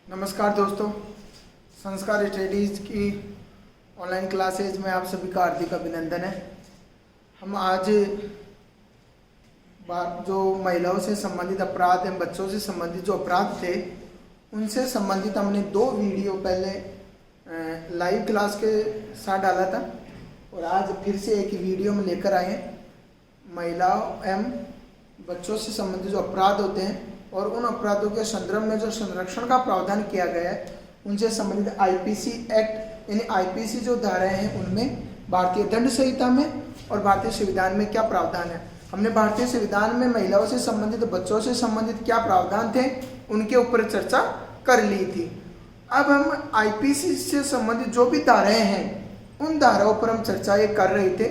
नमस्कार दोस्तों, संस्कार स्टडीज की ऑनलाइन क्लासेज में आप सभी का हार्दिक अभिनंदन है। हम आज जो महिलाओं से संबंधित अपराध एवं बच्चों से संबंधित जो अपराध थे उनसे संबंधित हमने 2 वीडियो पहले लाइव क्लास के साथ डाला था और आज फिर से एक वीडियो में लेकर आए हैं। महिलाओं एवं बच्चों से संबंधित जो अपराध होते हैं और उन अपराधों के संदर्भ में जो संरक्षण का प्रावधान किया गया है उनसे संबंधित आईपीसी एक्ट यानी आईपीसी जो धाराएं हैं उनमें भारतीय दंड संहिता में और भारतीय संविधान में क्या प्रावधान है। हमने भारतीय संविधान में महिलाओं से संबंधित बच्चों से संबंधित क्या प्रावधान थे उनके ऊपर चर्चा कर ली थी। अब हम आईपीसी से संबंधित जो भी धाराएं हैं उन धाराओं पर हम चर्चा ये कर रहे थे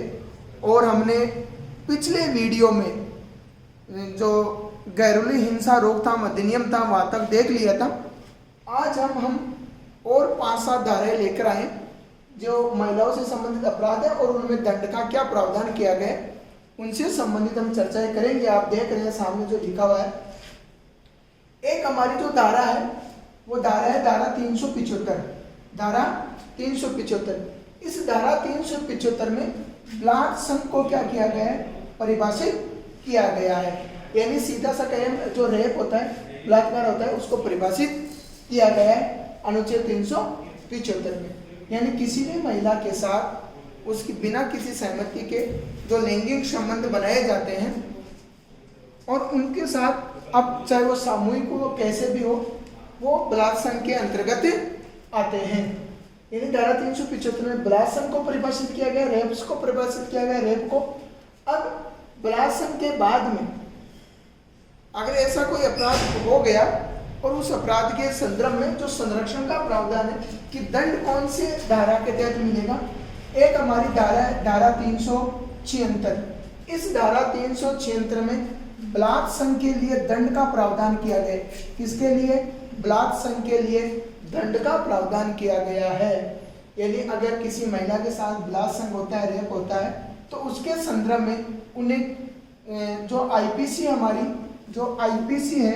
और हमने पिछले वीडियो में जो घरेलू हिंसा रोकथाम अधिनियम था वहां तक देख लिया था। आज हम और 5-7 धाराएं लेकर आए जो महिलाओं से संबंधित अपराध है और उनमें दंड का क्या प्रावधान किया गया है उनसे संबंधित हम चर्चाएं करेंगे। आप देख रहे हैं सामने जो लिखा हुआ है, एक हमारी जो धारा है वो धारा है धारा 375। धारा 375, इस धारा 375 में बलात्कार संघ को क्या किया गया है, परिभाषित किया गया है। यानी सीधा सा कहें जो रेप होता है, बलात्कार होता है, उसको परिभाषित किया गया है अनुच्छेद 375 में। यानी किसी भी महिला के साथ उसकी बिना किसी सहमति के जो लैंगिक संबंध बनाए जाते हैं और उनके साथ अब चाहे वो सामूहिक हो कैसे भी हो वो बलात्कार संघ के अंतर्गत आते हैं। यानी धारा 375 में बलात्कार संघ को परिभाषित किया गया, रेप को परिभाषित किया गया, रेप को। अब बलात्कार संघ के बाद में अगर ऐसा कोई अपराध हो गया और उस अपराध के संदर्भ में जो संरक्षण का प्रावधान है कि दंड कौन से धारा के तहत मिलेगा, एक हमारी धारा है धारा 376। इस धारा 376 में बलात्कार संघ के लिए दंड का प्रावधान किया गया। किसके लिए? बलात्कार संघ के लिए दंड का प्रावधान किया गया है। यानी अगर किसी महिला के साथ बलात्कार संघ होता है, रेप होता है, तो उसके संदर्भ में उन्हें जो आईपीसी हमारी जो आईपीसी है,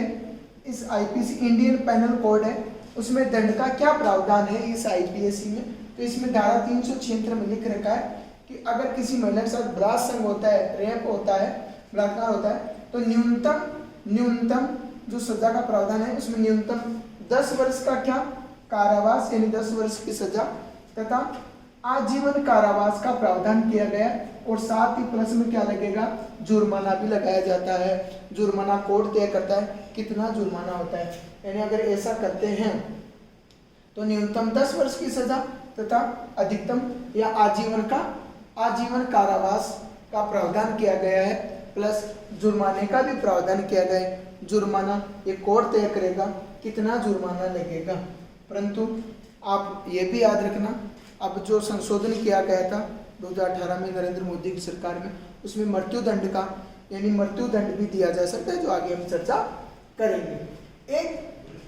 इस आईपीसी इंडियन पेनल कोड है, उसमें दंड का क्या प्रावधान है इस आईपीसी में। तो इसमें धारा 376 में लिख रखा है कि अगर किसी महिला के साथ बलात्कार संघ होता है, रेप होता है, बलात्कार होता है, तो न्यूनतम जो सजा का प्रावधान है उसमें न्यूनतम 10 वर्ष का क्या कारावास यानी 10 वर्ष की सजा तथा आजीवन कारावास का प्रावधान किया गया और साथ ही प्लस में क्या लगेगा, जुर्माना भी लगाया जाता है। जुर्माना कोर्ट तय करता है कितना जुर्माना होता है। यानी अगर ऐसा करते हैं तो न्यूनतम 10 वर्ष की सजा तथा अधिकतम या आजीवन कारावास का प्रावधान किया गया है, प्लस जुर्माने का भी प्रावधान किया गया है। जुर्माना ये कोर्ट तय करेगा कितना जुर्माना लगेगा। परंतु आप ये भी याद रखना, अब जो संशोधन किया गया था 2018 में नरेंद्र मोदी की सरकार में, उसमें मृत्यु दंड का यानी मृत्यु दंड भी दिया जा सकता है, जो आगे हम चर्चा करेंगे।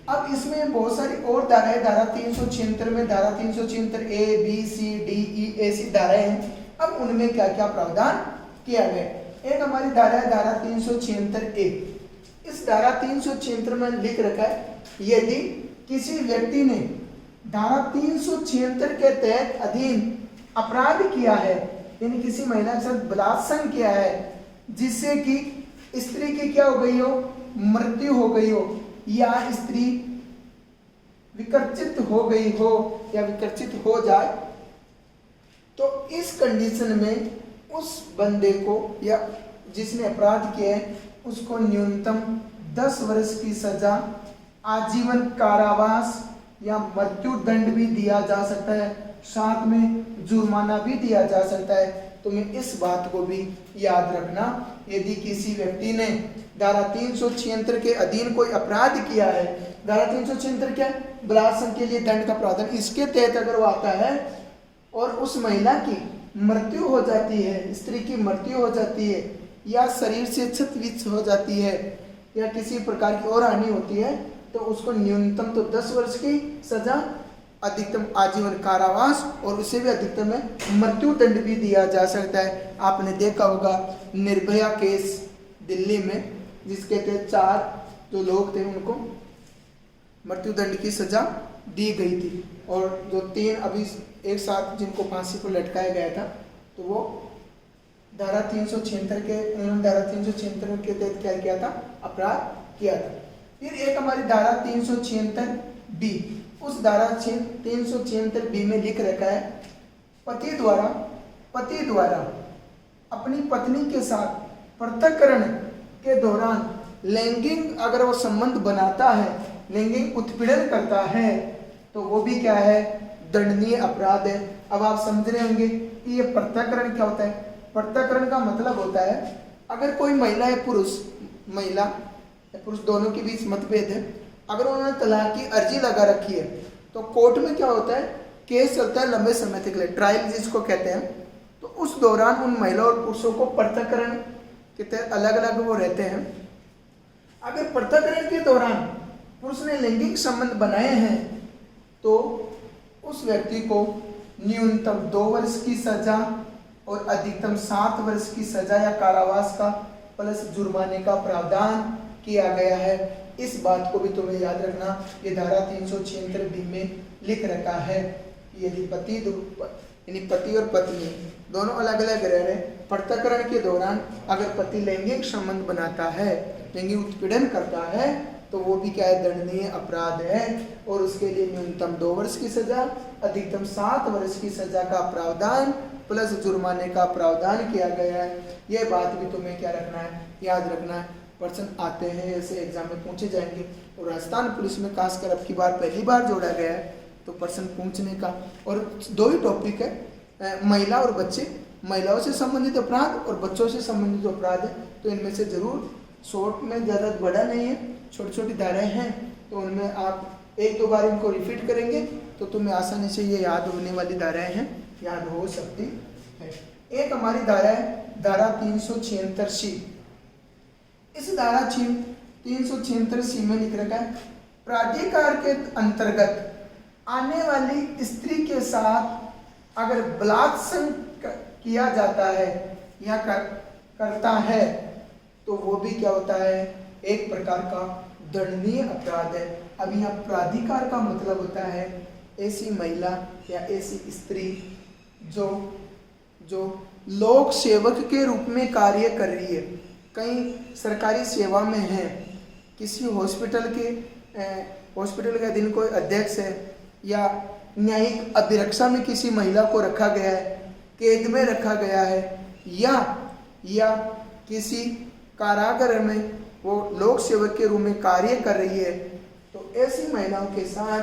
अब इसमें बहुत सारी और धाराएं, धारा 376 में धारा 376 A B C D E ऐसी धाराएं हैं। अब उनमें क्या क्या प्रावधान किया गया। एक हमारी धारा है धारा 376 ए। इस धारा 376 में लिख रखा है, यदि किसी व्यक्ति ने धारा 376 के तहत अधीन अपराध किया है, यानी किसी महिला के साथ बलात्कार किया है जिससे कि स्त्री की क्या हो गई हो, मृत्यु हो गई हो, या स्त्री विकर्चित हो गई हो या विकर्चित हो जाए, तो इस कंडीशन में उस बंदे को या जिसने अपराध किया है उसको न्यूनतम 10 वर्ष की सजा, आजीवन कारावास या मृत्यु दंड भी दिया जा सकता है, साथ में जुर्माना भी दिया जा सकता है। तुम्हें इस बात को भी याद रखना, यदि किसी व्यक्ति ने धारा 376 के अधीन कोई अपराध किया है, धारा 376 क्या है, बलात्कार के लिए दंड का प्रावधान, इसके तहत अगर वो आता है और उस महिला की मृत्यु हो जाती है, स्त्री की मृत्यु हो जाती है या शरीर से क्षत हो जाती है या किसी प्रकार की और हानि होती है, तो उसको न्यूनतम तो 10 वर्ष की सजा, अधिकतम आजीवन कारावास और उसे भी अधिकतम में मृत्यु दंड भी दिया जा सकता है। आपने देखा होगा निर्भया केस दिल्ली में, जिसके तहत 4 जो लोग थे उनको मृत्युदंड की सजा दी गई थी। और जो 3 अभी एक साथ जिनको फांसी पर लटकाया गया था, तो वो धारा 376 के तहत क्या किया था, अपराध किया था। फिर एक हमारी धारा 376 बी, उस धारा 376 बी में लिख रखा है, पति द्वारा अपनी पत्नी के साथ पृथक्करण के दौरान लैंगिक अगर वो संबंध बनाता है, लैंगिक उत्पीड़न करता है, तो वो भी क्या है, दंडनीय अपराध है। अब आप समझ रहे होंगे कि ये पृथक्करण क्या होता है। पृथक्करण का मतलब होता है अगर कोई महिला या पुरुष दोनों के बीच मतभेद है, अगर उन्होंने तलाक की अर्जी लगा रखी है, तो कोर्ट में क्या होता है, केस चलता है लंबे समय तक के लिए, ट्रायल जिसको कहते हैं। तो उस दौरान उन महिला और पुरुषों को पृथक्करण के तहत अलग अलग वो रहते हैं। अगर पृथक्करण के दौरान पुरुष ने लैंगिक संबंध बनाए हैं, तो उस व्यक्ति को न्यूनतम 2 वर्ष की सजा और अधिकतम 7 वर्ष की सजा या कारावास का प्लस जुर्माने का प्रावधान किया गया है। इस बात को भी तुम्हें याद रखना, ये धारा 376 बी में लिख रखा है। यदि पति और पत्नी दोनों अलग अलग रह रहे, पृथक्करण के दौरान अगर पति लैंगिक संबंध बनाता है, लैंगिक उत्पीड़न करता है, तो वो भी क्या है, दंडनीय अपराध है। और उसके लिए न्यूनतम 2 वर्ष की सजा, अधिकतम 7 वर्ष की सजा का प्रावधान प्लस जुर्माने का प्रावधान किया गया है। ये बात भी तुम्हें क्या रखना है, याद रखना है। प्रश्न आते हैं ऐसे एग्जाम में पूछे जाएंगे। और राजस्थान पुलिस में खासकर अब की बार पहली बार जोड़ा गया है, तो प्रश्न पूछने का। और 2 ही टॉपिक है, महिला और बच्चे, महिलाओं से संबंधित अपराध और बच्चों से संबंधित अपराध है। तो इनमें से जरूर शॉर्ट में ज़्यादा बड़ा नहीं है, छोटी छोटी धाराएं हैं, तो उनमें आप 1-2 बार इनको रिपीट करेंगे तो तुम्हें आसानी से ये याद होने वाली धाराएं हैं, याद हो सकती है। एक हमारी धारा है धारा 376C। इस धारा 376C में लिख रखा है, प्राधिकार के अंतर्गत आने वाली स्त्री के साथ अगर बलात्संग किया जाता है या करता है, तो वो भी क्या होता है, एक प्रकार का दंडनीय अपराध है। अब यहाँ प्राधिकार का मतलब होता है ऐसी महिला या ऐसी स्त्री जो लोक सेवक के रूप में कार्य कर रही है, कहीं सरकारी सेवा में है, किसी हॉस्पिटल के अधीन कोई अध्यक्ष है, या न्यायिक अभिरक्षा में किसी महिला को रखा गया है, कैद में रखा गया है, या किसी कारागार में वो लोक सेवक के रूप में कार्य कर रही है, तो ऐसी महिलाओं के साथ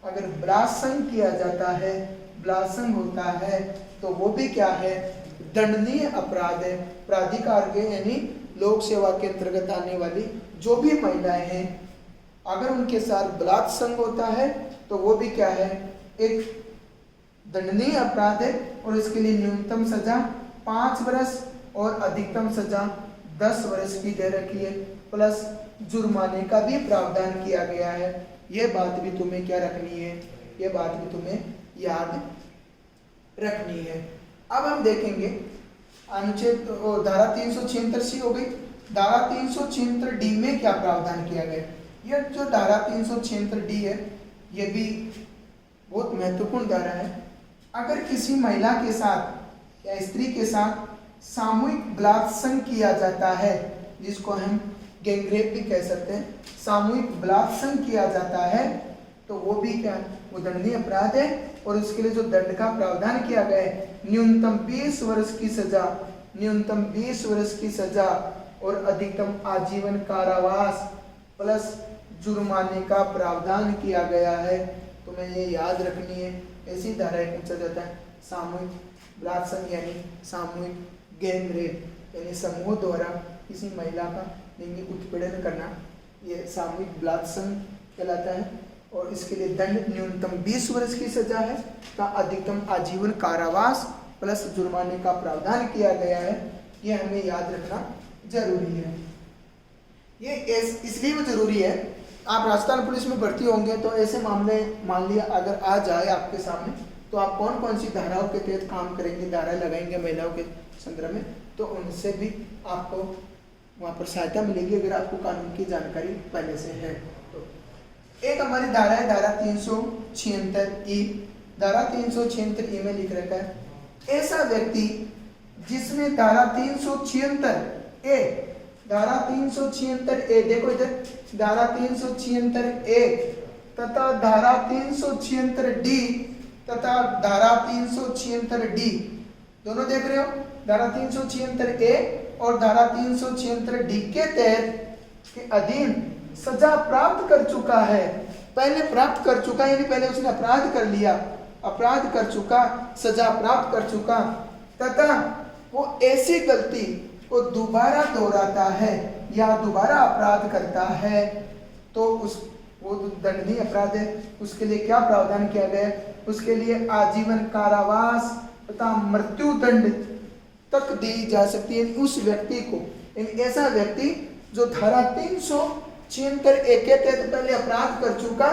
अगर बलात्संग किया जाता है, बलात्संग होता है, तो वो भी क्या है, दंडनीय अपराध है। प्राधिकार के यानी लोक सेवा के अंतर्गत आने वाली जो भी महिलाएं हैं, अगर उनके साथ बलात्संग होता है, तो वो भी क्या है, एक दंडनीय अपराध है। और इसके लिए न्यूनतम सजा 5 वर्ष और अधिकतम सजा 10 वर्ष की दे रखी है, प्लस जुर्माने का भी प्रावधान किया गया है। ये बात भी तुम्हें क्या रखनी है, ये बात भी तुम्हें याद रखनी है। अब हम देखेंगे अनुच्छेद धारा 376C हो गई। धारा 376D में क्या प्रावधान किया गया। यह जो धारा 376D है, ये भी बहुत महत्वपूर्ण धारा है। अगर किसी महिला के साथ या स्त्री के साथ सामूहिक बलात्संग किया जाता है, जिसको हम गैंगरेप भी कह सकते हैं, सामूहिक बलात्संग किया जाता है, तो वो भी क्या, वो दंडनीय अपराध है। और इसके लिए जो दंड का प्रावधान किया गया है, न्यूनतम 20 वर्ष की सजा, न्यूनतम 20 वर्ष की सजा और अधिकतम आजीवन कारावास प्लस जुर्माने का प्रावधान किया गया है। तुम्हें ये याद रखनी है। ऐसी धाराएं पूछा जाता है, सामूहिक बलात्संग यानी सामूहिक गैंगरेप यानी समूह द्वारा किसी महिला का लैंगिक उत्पीड़न करना, ये सामूहिक बलात्संग कहलाता है। और इसके लिए दंड न्यूनतम 20 वर्ष की सजा है का अधिकतम आजीवन कारावास प्लस जुर्माने का प्रावधान किया गया है। ये हमें याद रखना जरूरी है। ये इसलिए वो जरूरी है, आप राजस्थान पुलिस में भर्ती होंगे तो ऐसे मामले मान लिया अगर आ जाए आपके सामने, तो आप कौन कौन सी धाराओं के तहत काम करेंगे, धारा लगाएंगे महिलाओं के संदर्भ में, तो उनसे भी आपको वहाँ पर सहायता मिलेगी अगर आपको कानून की जानकारी पहले से है। तो एक हमारी धारा है धारा 376 ई। धारा 376 ई में लिख रखा है ऐसा व्यक्ति जिसने धारा 376 ए, धारा 376 ए, देखो इधर धारा 376 ए तथा धारा 376 डी तथा धारा 376 डी, दोनों देख रहे हो, धारा 376 ए और धारा 376 डी के तहत के अधीन सजा प्राप्त कर चुका है, पहले प्राप्त कर चुका, यानी पहले उसने अपराध कर लिया, अपराध कर चुका, सजा प्राप्त कर चुका, तथा वो ऐसी गलती को दोबारा दोहराता है या दोबारा अपराध करता है तो उस वो दंडनीय अपराध है। उसके लिए क्या प्रावधान किया गया है? उसके लिए आजीवन कारावास तथा मृत्यु दंड तक दी जा सकती है उस व्यक्ति को। ऐसा व्यक्ति जो धारा 376 ए के तहत पहले अपराध कर चुका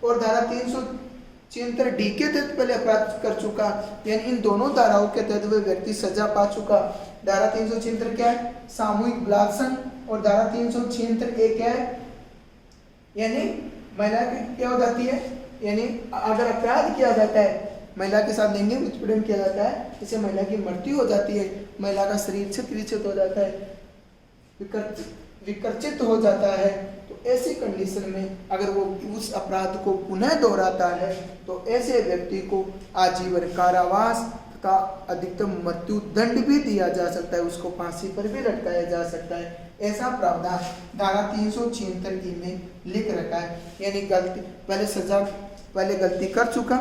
और धारा 376 डी के तहत पहले अपराध कर चुका, यानी इन दोनों धाराओं के तहत वह व्यक्ति सजा पा चुका। धारा 376 क्या है? सामूहिक बलात्संग, और धारा 376 ए क्या है? यानी महिला की क्या हो जाती है, यानी अगर अपराध किया जाता है, महिला के साथ लैंगिक उत्पीड़न किया जाता है, इससे महिला की मृत्यु हो जाती है, महिला का शरीर क्षत-विक्षत हो जाता है, विकर्चित हो जाता है, तो ऐसी कंडीशन में अगर वो उस अपराध को पुनः दोहराता है तो ऐसे व्यक्ति को आजीवन कारावास का अधिकतम मृत्यु दंड भी दिया जा सकता है, उसको फांसी पर भी लटकाया जा सकता है। ऐसा प्रावधान धारा 376 ई में लिख रखा है, यानी गलती पहले गलती कर चुका,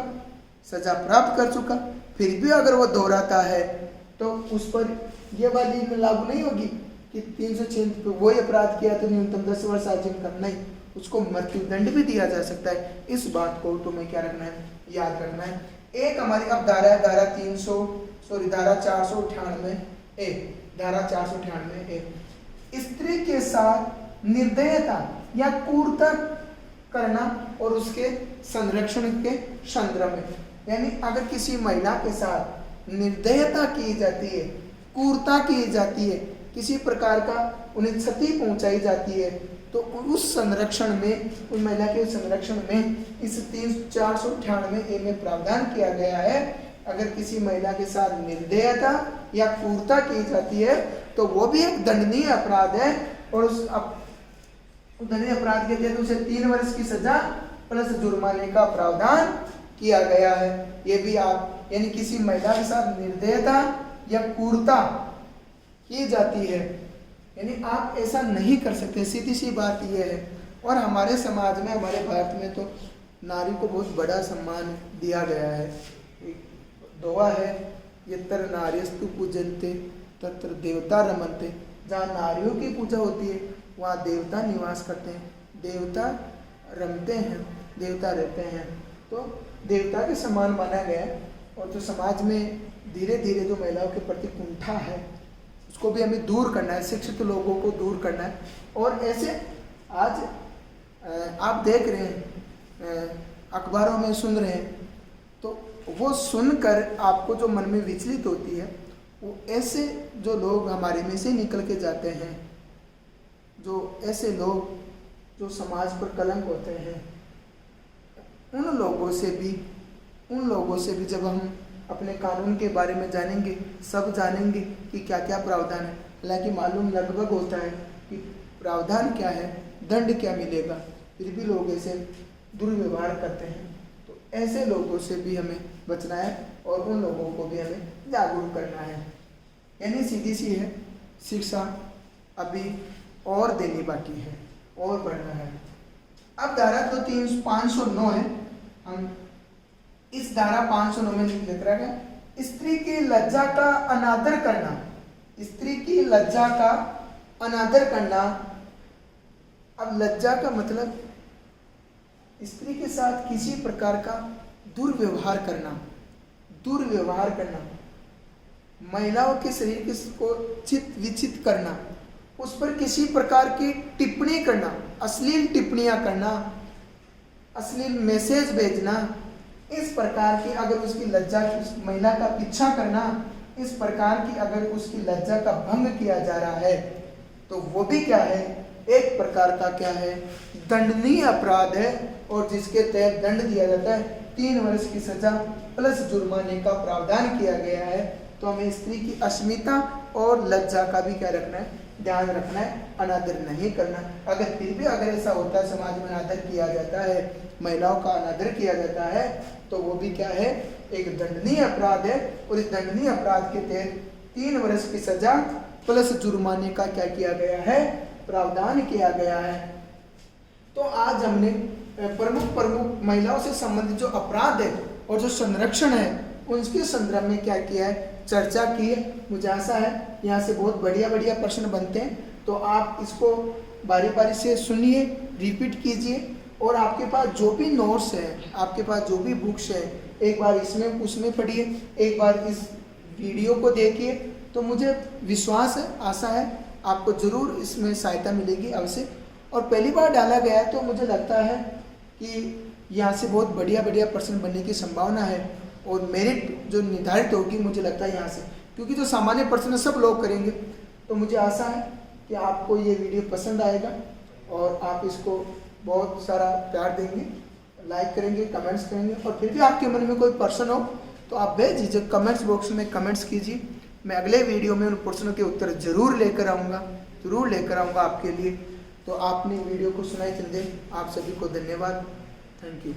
सजा प्राप्त कर चुका, फिर भी अगर वो दोहराता है तो उस पर यह वाली लागू नहीं होगी कि 376 वही अपराध किया तो न्यूनतम 10 वर्ष आजीवन का, नहीं, उसको मृत्यु दंड भी दिया जा सकता है। इस बात को तुम्हें क्या रखना है, याद रखना है। एक हमारी अब धारा है धारा 498 ए, धारा 498 ए, स्त्री के साथ निर्दयता या क्रूरता करना और उसके संरक्षण के संदर्भ में, यानी अगर किसी महिला के साथ निर्दयता की जाती है, क्रूरता की जाती है, किसी प्रकार का उन्हें क्षति पहुंचाई जाती है, तो उस संरक्षण में, उस महिला के संरक्षण में इस 498 ए में प्रावधान किया गया है। अगर किसी महिला के साथ निर्दयता या क्रूरता की जाती है तो वो भी एक दंडनीय अपराध है, और उस दंडनीय अपराध के तहत उसे 3 वर्ष की सजा प्लस जुर्माने का प्रावधान किया गया है। ये भी आप, यानी किसी महिला के साथ निर्दयता या क्रूरता की जाती है, यानी आप ऐसा नहीं कर सकते, सीधी सी बात यह है। और हमारे समाज में, हमारे भारत में तो नारी को बहुत बड़ा सम्मान दिया गया है। दोहा है, यत्र नार्यस्तु पूजन्ते तत्र देवता रमन्ते, जहाँ नारियों की पूजा होती है वहाँ देवता निवास करते हैं, देवता रमते हैं, देवता रहते हैं, तो देवता के समान माना गया है। और जो समाज में धीरे धीरे जो महिलाओं के प्रति कुंठा है उसको भी हमें दूर करना है, शिक्षित लोगों को दूर करना है। और ऐसे आज आप देख रहे हैं, अखबारों में सुन रहे हैं, तो वो सुनकर आपको जो मन में विचलित होती है, वो ऐसे जो लोग हमारे में से निकल के जाते हैं, जो ऐसे लोग जो समाज पर कलंक होते हैं, उन लोगों से भी जब हम अपने कानून के बारे में जानेंगे, सब जानेंगे कि क्या क्या प्रावधान है। हालांकि मालूम लगभग होता है कि प्रावधान क्या है, दंड क्या मिलेगा, फिर भी लोग ऐसे दुर्व्यवहार करते हैं। तो ऐसे लोगों से भी हमें बचना है और उन लोगों को भी हमें जागरूक करना है। यानी सीधी सी है, शिक्षा अभी और देनी बाकी है और बढ़ना है। अब धारा तो 509 है, हम इस धारा 509 में लिख रहा है, स्त्री की लज्जा का अनादर करना, स्त्री की लज्जा का अनादर करना। अब लज्जा का मतलब स्त्री के साथ किसी प्रकार का दुर्व्यवहार करना, महिलाओं के शरीर को चित विचित करना, उस पर किसी प्रकार की टिप्पणी करना, अश्लील टिप्पणियां करना, अश्लील मैसेज भेजना, इस प्रकार की अगर उसकी लज्जा, उस महिला का पीछा करना, इस प्रकार की अगर उसकी लज्जा का भंग किया जा रहा है तो वो भी क्या है, एक प्रकार का क्या है, दंडनीय अपराध है और जिसके तहत दंड दिया जाता है 3 वर्ष की सजा प्लस जुर्माने का प्रावधान किया गया है। तो हमें स्त्री की अस्मिता और लज्जा का भी क्या रखना है, ध्यान रखना है, अनादर नहीं करना। अगर फिर भी अगर ऐसा होता है, समाज में अनादर किया जाता है, महिलाओं का अनादर किया जाता है, तो वो भी क्या है, एक दंडनीय अपराध है और इस दंडनीय अपराध के तहत 3 वर्ष की सजा प्लस जुर्माने का क्या किया गया है, प्रावधान किया गया है। तो आज हमने प्रमुख महिलाओं से संबंधित जो अपराध है और जो संरक्षण है उनके संदर्भ में क्या किया है, चर्चा की है। मुझे आशा है यहाँ से बहुत बढ़िया प्रश्न बनते हैं, तो आप इसको बारी बारी से सुनिए, रिपीट कीजिए और आपके पास जो भी नोट्स है, आपके पास जो भी बुक्स है, एक बार इसमें उसमें पढ़िए, एक बार इस वीडियो को देखिए। तो मुझे विश्वास है, आशा है आपको ज़रूर इसमें सहायता मिलेगी अवश्य। और पहली बार डाला गया है तो मुझे लगता है कि यहाँ से बहुत बढ़िया प्रश्न बनने की संभावना है और मेरिट जो निर्धारित होगी मुझे लगता है यहाँ से, क्योंकि जो सामान्य प्रश्न सब लोग करेंगे। तो मुझे आशा है कि आपको ये वीडियो पसंद आएगा और आप इसको बहुत सारा प्यार देंगे, लाइक करेंगे, कमेंट्स करेंगे। और फिर भी आपके मन में कोई प्रश्न हो तो आप बेझिझक कमेंट्स बॉक्स में कमेंट्स कीजिए। मैं अगले वीडियो में उन प्रश्नों के उत्तर जरूर लेकर आऊँगा आपके लिए। तो आपने वीडियो को सुनाई चंदे, आप सभी को धन्यवाद, थैंक यू।